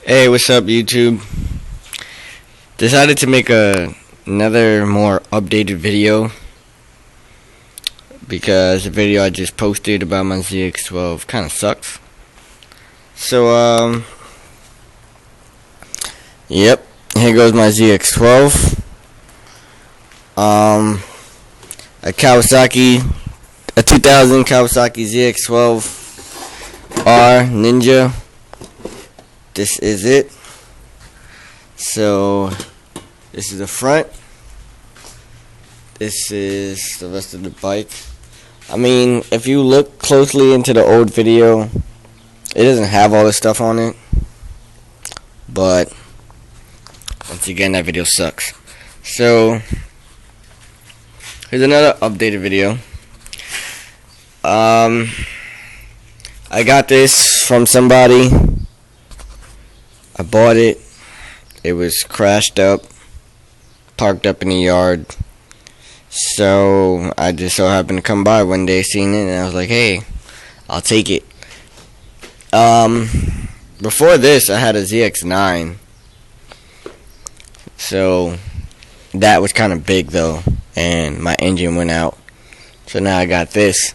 Hey, what's up, YouTube? Decided to make another more updated video because the video I just posted about my Zx12 kind of sucks. So, yep, here goes my Zx12. A 2000 Kawasaki Zx12R Ninja. This is it. So this is the front. This is the rest of the bike. I mean, if you look closely into the old video, it doesn't have all this stuff on it. But once again, that video sucks. So here's another updated video. I got this from somebody. I bought it. It was crashed up, parked up in the yard. So I just so happened to come by one day, seen it, and I was like, hey, I'll take it. Before this, I had a Zx9. So that was kind of big though, and my engine went out. So now I got this.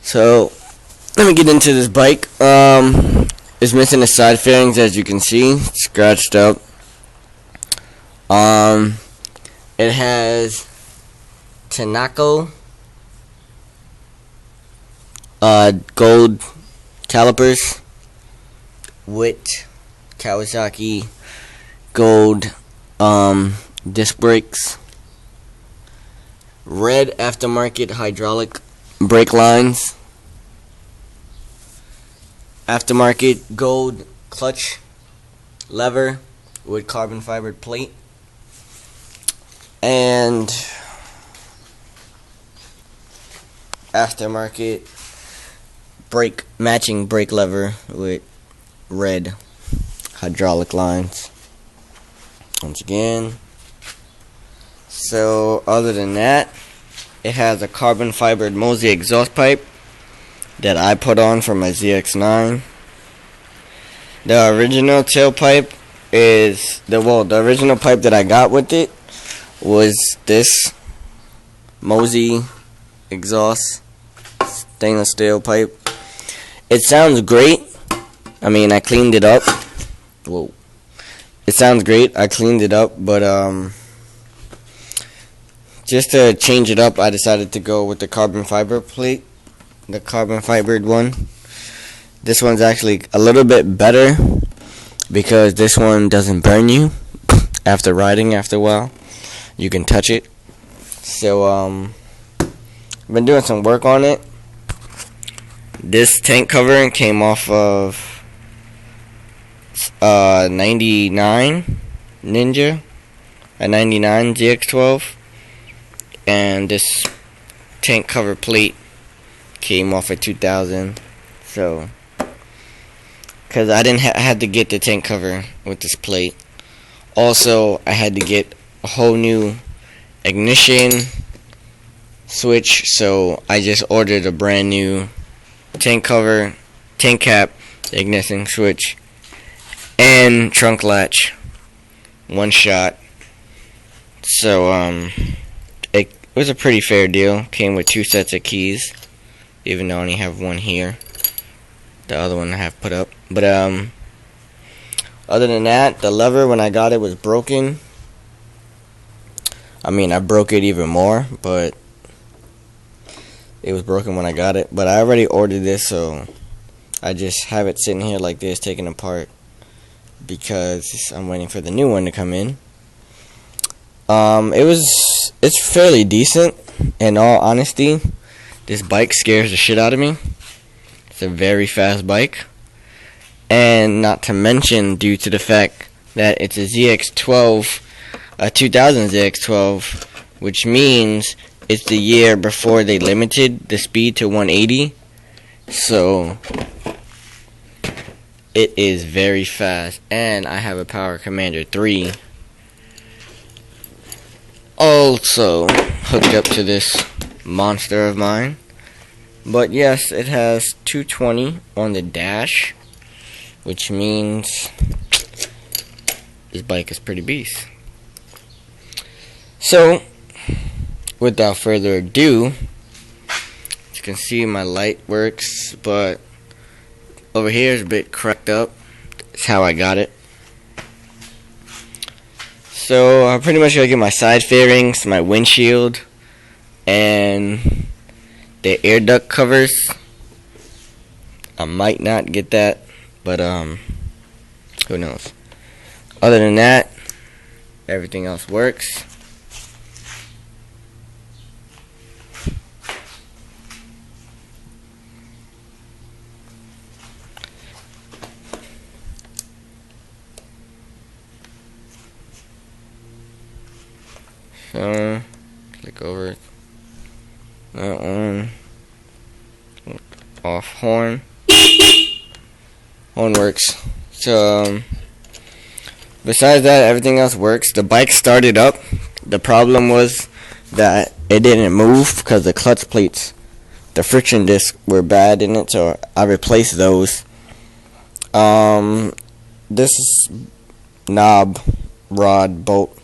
So let me get into this bike. It's missing the side fairings, as you can see, scratched up. It has Tanako gold calipers with Kawasaki gold disc brakes, red aftermarket hydraulic brake lines, aftermarket gold clutch lever with carbon fiber plate, and aftermarket matching brake lever with red hydraulic lines. Once again. So other than that, it has a carbon fibered Mosi exhaust pipe that I put on for my ZX9. The original tailpipe is the original pipe that I got with it was this Mosi exhaust stainless steel pipe. It sounds great. I mean, I cleaned it up. Whoa. It sounds great. I cleaned it up, but just to change it up, I decided to go with the carbon fiber plate. The carbon fibered one. This one's actually a little bit better because this one doesn't burn you after riding. After a while, you can touch it. So I've been doing some work on it. This tank covering came off of 99 Ninja, a 99 Zx12, and this tank cover plate came off at 2000. So because I had to get the tank cover with this plate. Also, I had to get a whole new ignition switch, so I just ordered a brand new tank cover, tank cap, ignition switch, and trunk latch, one shot. So it was a pretty fair deal. Came with 2 sets of keys, even though I only have one here. The other one I have put up. But other than that, the lever when I got it was broken. I mean, I broke it even more, but it was broken when I got it. But I already ordered this, so I just have it sitting here like this, taken apart, because I'm waiting for the new one to come in. It's fairly decent. In all honesty, this bike scares the shit out of me. It's a very fast bike, and not to mention, due to the fact that it's a Zx12, a 2000 Zx12, which means it's the year before they limited the speed to 180. So it is very fast, and I have a Power Commander 3 also hooked up to this monster of mine. But yes, it has 220 on the dash, which means this bike is pretty beast. So, without further ado, as you can see, my light works, but over here is a bit cracked up. That's how I got it. So I'm pretty much gonna get my side fairings, my windshield, and the air duct covers. I might not get that, but who knows. Other than that, everything else works. So, click over it. That one. Off horn. Horn works. So, besides that, everything else works. The bike started up. The problem was that it didn't move because the clutch plates, the friction discs were bad in it, so I replaced those. This knob, rod, bolt,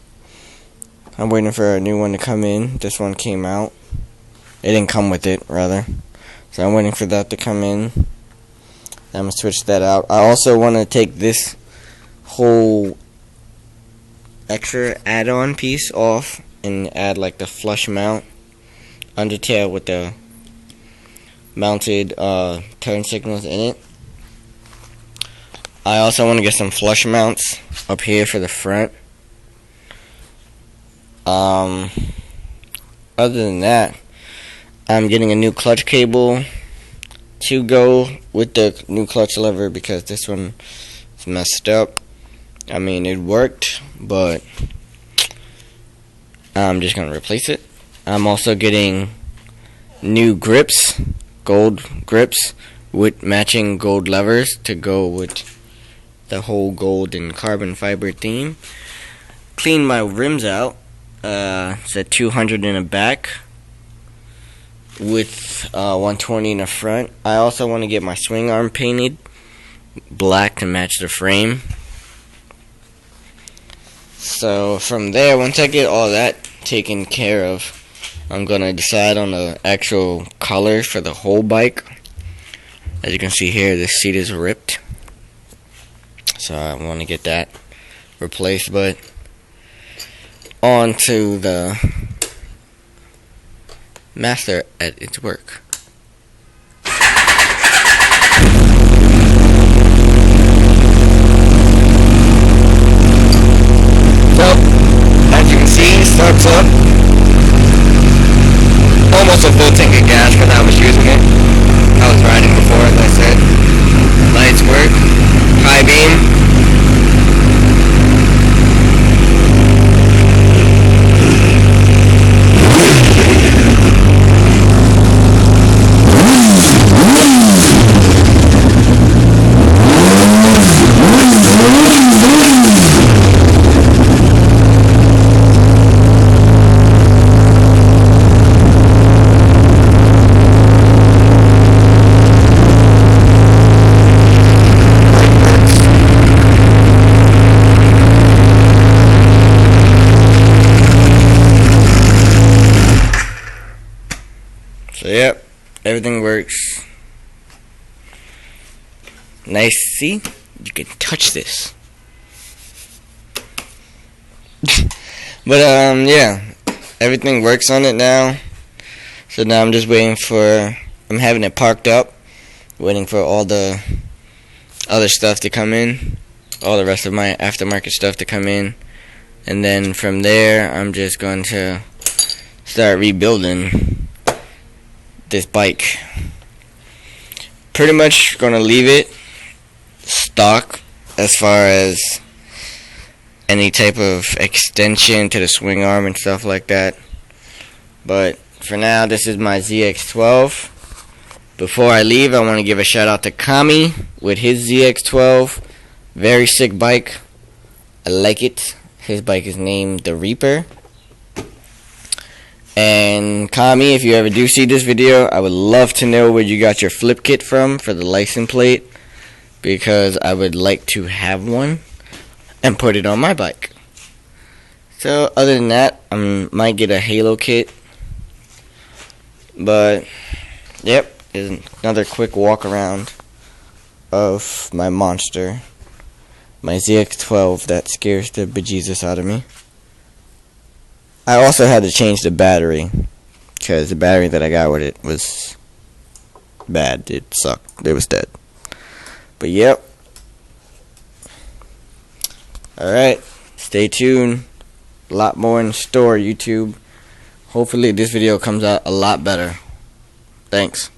I'm waiting for a new one to come in. This one came out. It didn't come with it, rather. So I'm waiting for that to come in. I'm going to switch that out. I also want to take this whole extra add-on piece off and add like the flush mount undertail with the mounted turn signals in it. I also want to get some flush mounts up here for the front. Other than that, I'm getting a new clutch cable to go with the new clutch lever because this one is messed up. I mean, it worked, but I'm just gonna replace it. I'm also getting new grips, gold grips with matching gold levers to go with the whole gold and carbon fiber theme. Clean my rims out. It's at 200 in the back with 120 in the front. I also want to get my swing arm painted black to match the frame. So from there, once I get all that taken care of, I'm gonna decide on the actual color for the whole bike. As you can see here, the seat is ripped, so I want to get that replaced. But on to the master at its work. So, as you can see, it starts up. Almost a full tank of gas because I was using it. I was riding before, as I said. Lights work. High beam. So yep, everything works. Nice, see? You can touch this. But yeah, everything works on it now. So now I'm just waiting for, I'm having it parked up, waiting for all the other stuff to come in, all the rest of my aftermarket stuff to come in, and then from there I'm just going to start rebuilding this bike. Pretty much gonna leave it stock as far as any type of extension to the swing arm and stuff like that. But for now, this is my ZX12. Before I leave, I want to give a shout out to Kami with his ZX12. Very sick bike. I like it. His bike is named the Reaper. And Kami, if you ever do see this video, I would love to know where you got your flip kit from for the license plate. because I would like to have one and put it on my bike. So other than that, I might get a Halo kit. But yep, is another quick walk around of my monster, my Zx12 that scares the bejesus out of me. I also had to change the battery because the battery that I got with it was bad. It sucked. It was dead. But yep. Alright, stay tuned. A lot more in store, YouTube. Hopefully this video comes out a lot better. Thanks.